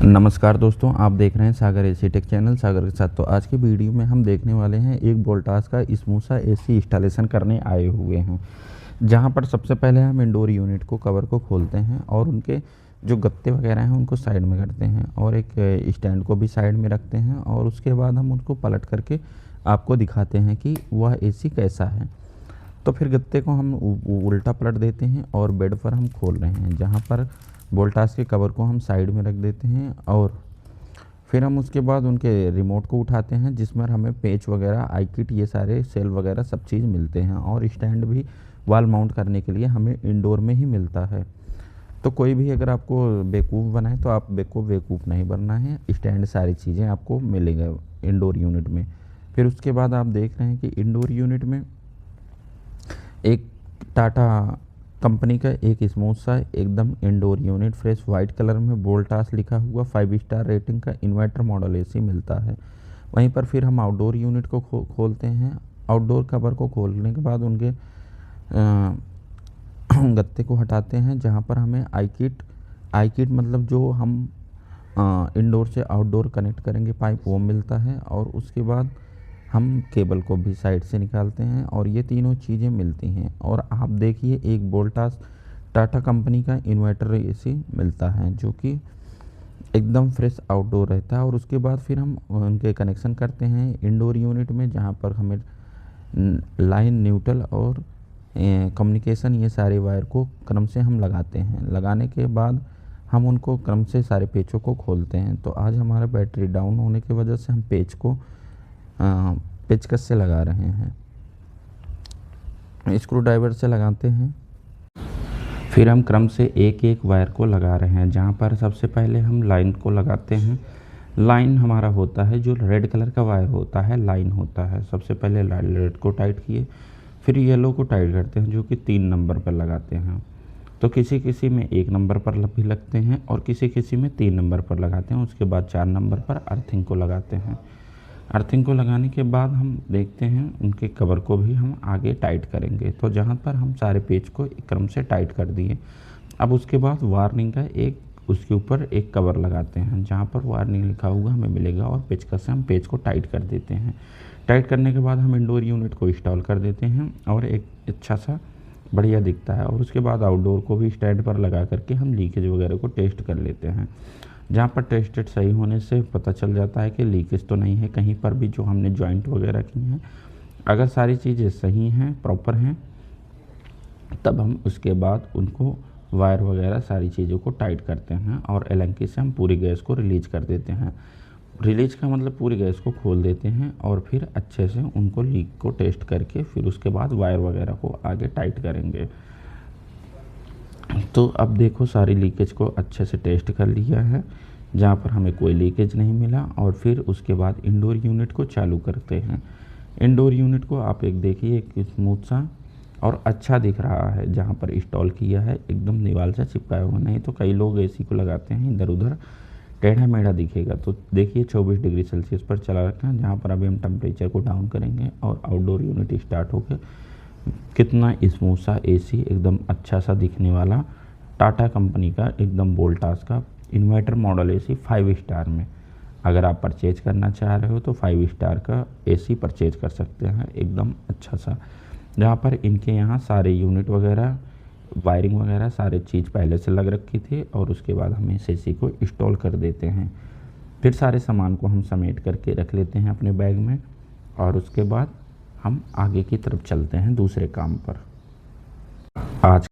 नमस्कार दोस्तों, आप देख रहे हैं सागर एसी टेक चैनल सागर के साथ। तो आज की वीडियो में हम देखने वाले हैं एक वोल्टास का स्मूथ सा एसी इंस्टॉलेशन करने आए हुए हैं, जहां पर सबसे पहले हम इंडोर यूनिट को कवर को खोलते हैं और उनके जो गत्ते वगैरह हैं उनको साइड में करते हैं और एक स्टैंड को भी साइड में रखते हैं और उसके बाद हम उनको पलट करके आपको दिखाते हैं कि वह एसी कैसा है। तो फिर गत्ते को हम उल्टा पलट देते हैं और बेड पर हम खोल रहे हैं, जहाँ पर वोल्टास के कवर को हम साइड में रख देते हैं और फिर हम उसके बाद उनके रिमोट को उठाते हैं, जिसमें हमें पेच वगैरह आई किट ये सारे सेल वगैरह सब चीज़ मिलते हैं और स्टैंड भी वॉल माउंट करने के लिए हमें इंडोर में ही मिलता है। तो कोई भी अगर आपको बेवकूफ़ बनाए तो आप बेवकूफ़ नहीं बनना है, स्टैंड सारी चीज़ें आपको मिलेगा इंडोर यूनिट में। फिर उसके बाद आप देख रहे हैं कि इंडोर यूनिट में एक टाटा कंपनी का एक स्मूथ सा एकदम indoor unit fresh white colour में वोल्टास लिखा हुआ 5 स्टार रेटिंग का इन्वर्टर मॉडल एसी मिलता है। वहीं पर फिर हम आउटडोर यूनिट को खोलते हैं। आउटडोर कवर को खोलने के बाद उनके गत्ते को हटाते हैं, जहां पर हमें आई किट मतलब जो हम इंडोर से आउटडोर कनेक्ट करेंगे पाइप, वो मिलता है और उसके बाद हम केबल को भी साइड से निकालते हैं और ये तीनों चीज़ें मिलती हैं। और आप देखिए एक वोल्टास टाटा कंपनी का इन्वर्टर एसी मिलता है, जो कि एकदम फ्रेश आउटडोर रहता है। और उसके बाद फिर हम उनके कनेक्शन करते हैं इंडोर यूनिट में, जहाँ पर हमें लाइन, न्यूट्रल और कम्युनिकेशन ये सारे वायर को क्रम से हम लगाते हैं। लगाने के बाद हम उनको क्रम से सारे पेचों को खोलते हैं। तो आज हमारा बैटरी डाउन होने की वजह से हम पेच को पेचकस से लगा रहे हैं, स्क्रू ड्राइवर से लगाते हैं। फिर हम क्रम से एक एक वायर को लगा रहे हैं, जहाँ पर सबसे पहले हम लाइन को लगाते हैं। लाइन हमारा होता है जो रेड कलर का वायर होता है, लाइन होता है। सबसे पहले रेड को टाइट किए, फिर येलो को टाइट करते हैं, जो कि 3 नंबर पर लगाते हैं। तो किसी किसी में 1 नंबर पर भी लगते हैं और किसी किसी में 3 नंबर पर लगाते हैं। उसके बाद 4 नंबर पर अर्थिंग को लगाते हैं। अर्थिंग को लगाने के बाद हम देखते हैं उनके कवर को भी हम आगे टाइट करेंगे। तो जहाँ पर हम सारे पेज को एक क्रम से टाइट कर दिए, अब उसके बाद वार्निंग का उसके ऊपर एक कवर लगाते हैं, जहाँ पर वार्निंग लिखा हुआ हमें मिलेगा और पेचकस से हम पेज को टाइट कर देते हैं। टाइट करने के बाद हम इंडोर यूनिट को इंस्टॉल कर देते हैं और एक अच्छा सा बढ़िया दिखता है। और उसके बाद आउटडोर को भी स्टैंड पर लगा करके हम लीकेज वगैरह को टेस्ट कर लेते हैं, जहाँ पर टेस्टेड सही होने से पता चल जाता है कि लीकेज तो नहीं है कहीं पर भी जो हमने जॉइंट वगैरह की हैं। अगर सारी चीज़ें सही हैं, प्रॉपर हैं, तब हम उसके बाद उनको वायर वगैरह सारी चीज़ों को टाइट करते हैं और एलंकी से हम पूरी गैस को रिलीज कर देते हैं। रिलीज का मतलब पूरी गैस को खोल देते हैं और फिर अच्छे से उनको लीक को टेस्ट करके फिर उसके बाद वायर वगैरह को आगे टाइट करेंगे। तो अब देखो सारी लीकेज को अच्छे से टेस्ट कर लिया है, जहाँ पर हमें कोई लीकेज नहीं मिला। और फिर उसके बाद इंडोर यूनिट को चालू करते हैं। इंडोर यूनिट को आप एक देखिए, एक स्मूथ सा और अच्छा दिख रहा है, जहाँ पर इंस्टॉल किया है एकदम दीवार से चिपकाया हुआ। नहीं तो कई लोग एसी को लगाते हैं इधर उधर टेढ़ा मेढ़ा दिखेगा। तो देखिए 24 डिग्री सेल्सियस पर चला रखा है, जहाँ पर अभी हम टेम्परेचर को डाउन करेंगे और आउटडोर यूनिट स्टार्ट होकर कितना स्मूथ सा एसी एकदम अच्छा सा दिखने वाला टाटा कंपनी का एकदम वोल्टास का इन्वर्टर मॉडल एसी 5 स्टार में। अगर आप परचेज करना चाह रहे हो तो 5 स्टार का एसी परचेज कर सकते हैं एकदम अच्छा सा, जहाँ पर इनके यहाँ सारे यूनिट वगैरह, वायरिंग वगैरह सारे चीज़ पहले से लग रखी थी और उसके बाद हम इस एसी को इंस्टॉल कर देते हैं। फिर सारे सामान को हम समेट करके रख लेते हैं अपने बैग में और उसके बाद हम आगे की तरफ चलते हैं दूसरे काम पर। आज